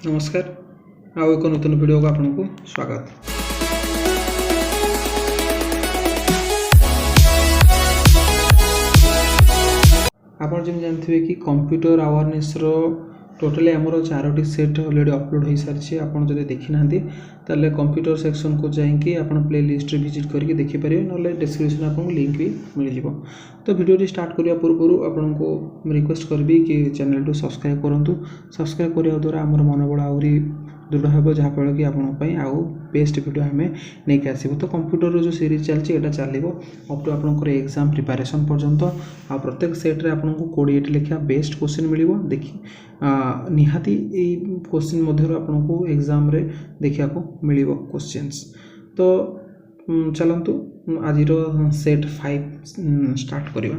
नमस्कार आउ एक नूतन वीडियो को आपको स्वागत। आप जानते कि कंप्यूटर अवेयरनेस टोटली आमर 4टी सेट ऑलरेडी अपलोड हो सारी। आप देखी ना ताले कंप्यूटर सेक्शन को जाइए आप प्ले लिस्ट विजिट करके देखिपारे ना डिस्क्रिप्शन आपको लिंक भी मिल जाव। तो वीडियो स्टार्ट करने पूर्व आपको रिक्वेस्ट करी कि चैनल टू सब्सक्राइब करूँ। सब्सक्राइब करने द्वारा आम मनोबल आहरी दृढ़ हो जहाँफल कि आपंपाई आउ बेस्ट वीडियो आम नहीं आसो। तो कंप्यूटर जो सीरीज चलती है चलो अप टू आपंकर एग्जाम प्रिपरेशन पर्यंत आ प्रत्येक सेट्रे आपको 20 लेखा बेस्ट क्वेश्चन मिल देखी निहाती क्वेश्चन मध्य आपको एग्जाम रे देखा मिल क्वेश्चंस। तो चलतु आज सेट 5 स्टार्ट करवा।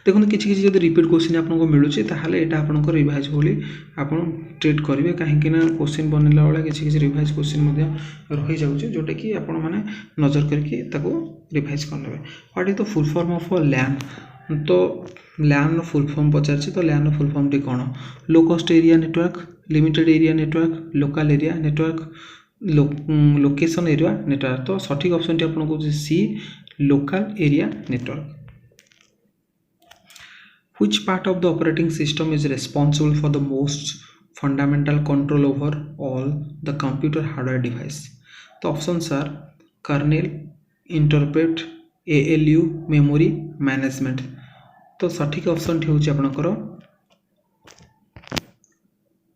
देखो किसी जब रिपीट क्वेश्चन आपको मिलूँ ताहले एटा आपनको रिवाइज बोली आप ट्रीट करेंगे कहीं क्वेश्चन बनला बेला किसी रिवाइज क्वेश्चन रही जाऊँचे जोटा कि आपण मैंने नजर करके रिवाइज करने। What is the full form of LAN. तो लैन फुल फॉर्म पचार तो लैन फुल फॉर्म टी कौन low cost area network, limited area network, local area network, location area network. तो सठिक ऑप्शन टी आपको सी local area network. Which part of the operating system is responsible for the most fundamental control over all the computer hardware device? The options are kernel, interpret, ALU, memory, management. तो सठिक option टी होची आपनकर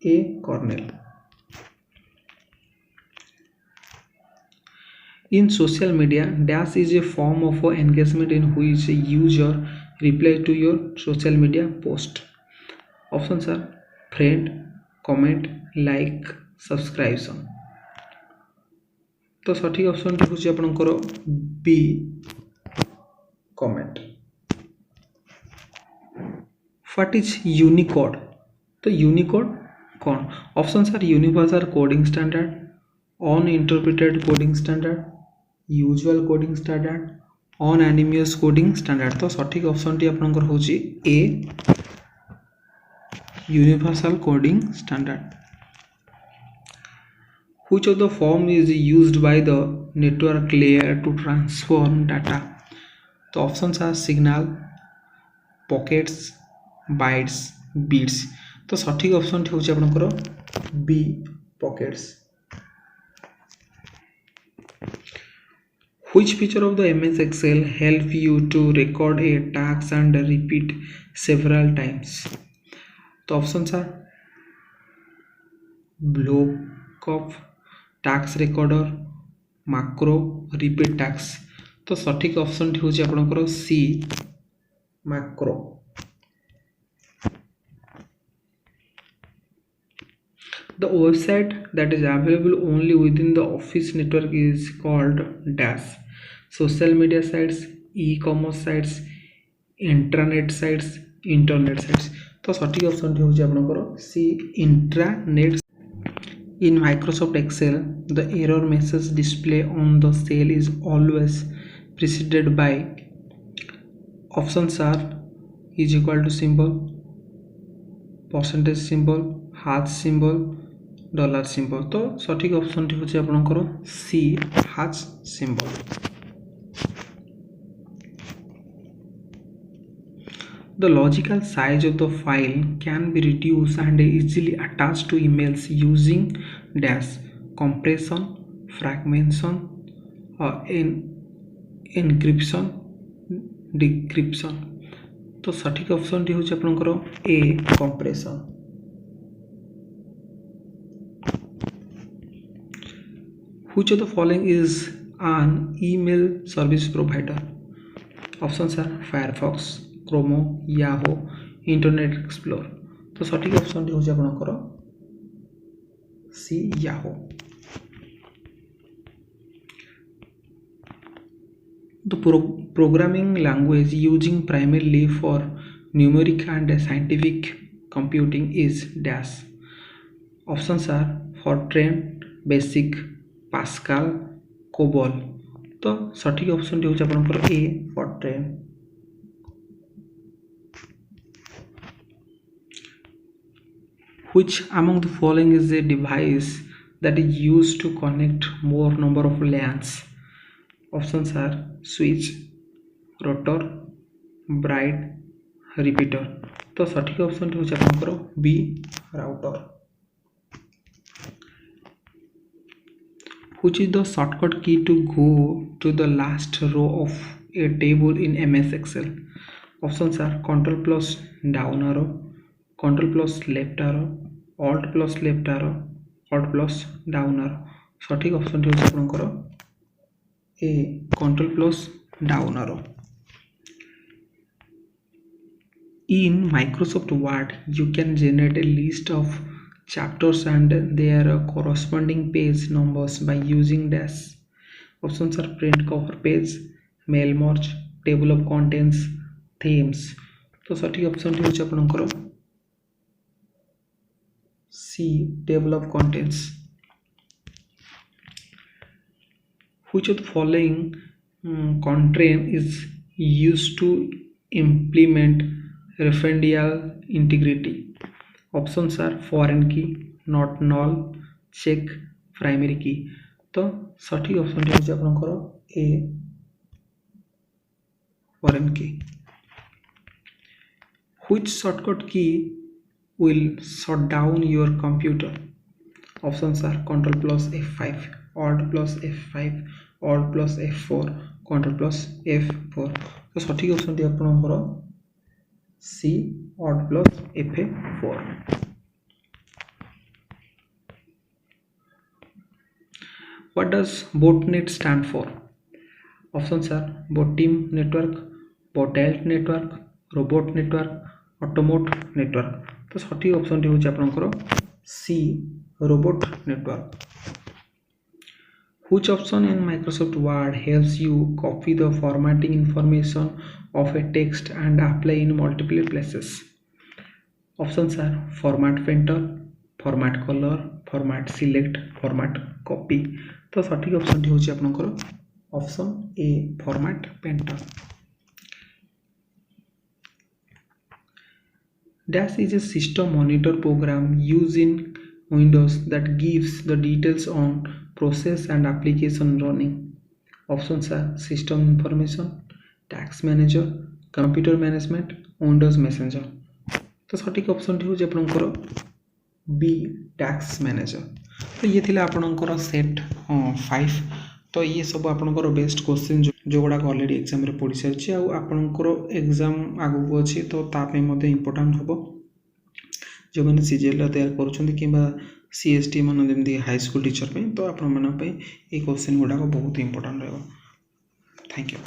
ए kernel. In social media, dash is a form of engagement in which a user reply to your social media post. Options are friend, comment, like, subscription. तो सठिक option टी होची आपनकर B comment. What is Unicode? तो Unicode कौन? Options are universal coding standard, uninterpreted coding standard, usual coding standard, unanimous coding standard. तो सठिक option टी आपनकर होची A universal coding standard. Which of the form is used by the network layer to transform data. तो options are signal, packets, bytes, bits. तो सठिक option टी होची आपनकर B packets. Which feature of the MS Excel help you to record a task and repeat several times? The options are block of task recorder, macro, repeat task. तो सठिक option टी होची आपनकर सी macro. The website that is available only within the office network is called dash. Social media sites, e-commerce sites, intranet sites, internet sites. तो सठिक option टी होची आपनकर सी intranet. In Microsoft Excel, the error message display on the cell is always preceded by options are is equal to symbol, percentage symbol, hash symbol, dollar symbol. तो सठिक option टी होची आपनकर C hash symbol. The logical size of the file can be reduced and easily attached to emails using dash compression, fragmentation, encryption, decryption। तो सठिक option टी होची आपनकर ए compression। Which of the following is an email service provider? Options are Firefox, Chrome, Yahoo, Internet Explorer। तो सठिक option टी होची आपनकर सी Yahoo। The programming language using primarily for numeric and scientific computing is dash. Options are Fortran, Basic, pascal, COBOL. तो सठिक option टी होची आपनकर ए Fortran. Which among the following is a device that is used to connect more number of LANs? Options are switch, rotor, bride, repeater. तो सठिक option होची आपनकर B router. Which is the shortcut key to go to the last row of a table in MS Excel? Options are Ctrl plus down arrow, Ctrl plus left arrow, Alt plus left arrow, Alt plus down arrow. सठिक option होची आपनकर ए Ctrl plus down arrow. In Microsoft Word, you can generate a list of chapters and their corresponding page numbers by using dash. Options are print cover page, mail merge, table of contents, themes. तो सठी option होची आपनकर C table of contents. Which of the following constraint is used to implement referential integrity? Options are foreign key, not null, check, primary key. तो सठी option होची आपनकर ए foreign key. Which shortcut key will shut down your computer? Options are Ctrl plus F5, Alt plus F5, Alt plus F4, Ctrl plus F4. तो सठी option टी आपनकर C Alt plus F4. What does botnet stand for? Options are bot team network, botelt network, robot network, automate network. तो सठी option टी होची आपनकर C robot network. Which option in Microsoft Word helps you copy the formatting information of a text and apply in multiple places? Options are format painter, format color, format select, format copy. तो सठिक option टी होची आपनकर option A format painter. Dash is a system monitor program used in Windows that gives the details on process and application running. Options are system information, task manager, computer management, Windows messenger. तो सठिक option होची आपनकर B task manager. तो ये थिला आपनकर set 5. तो ये सब आपनकर बेस्ट क्वेश्चन जो गुडा ऑलरेडी एग्जाम रे पड़ी सारछि आ आपनकर एग्जाम आगु अछि तो तापे मध्ये इंपोर्टेंट हबो जो मैंने CGL तैयार करूछन्ती किबा CHT मन जेमदी हाई स्कूल टीचर पे तो आपन मन पे ए क्वेश्चन गुडा बहुत इंपोर्टेंट रहबो. Thank you.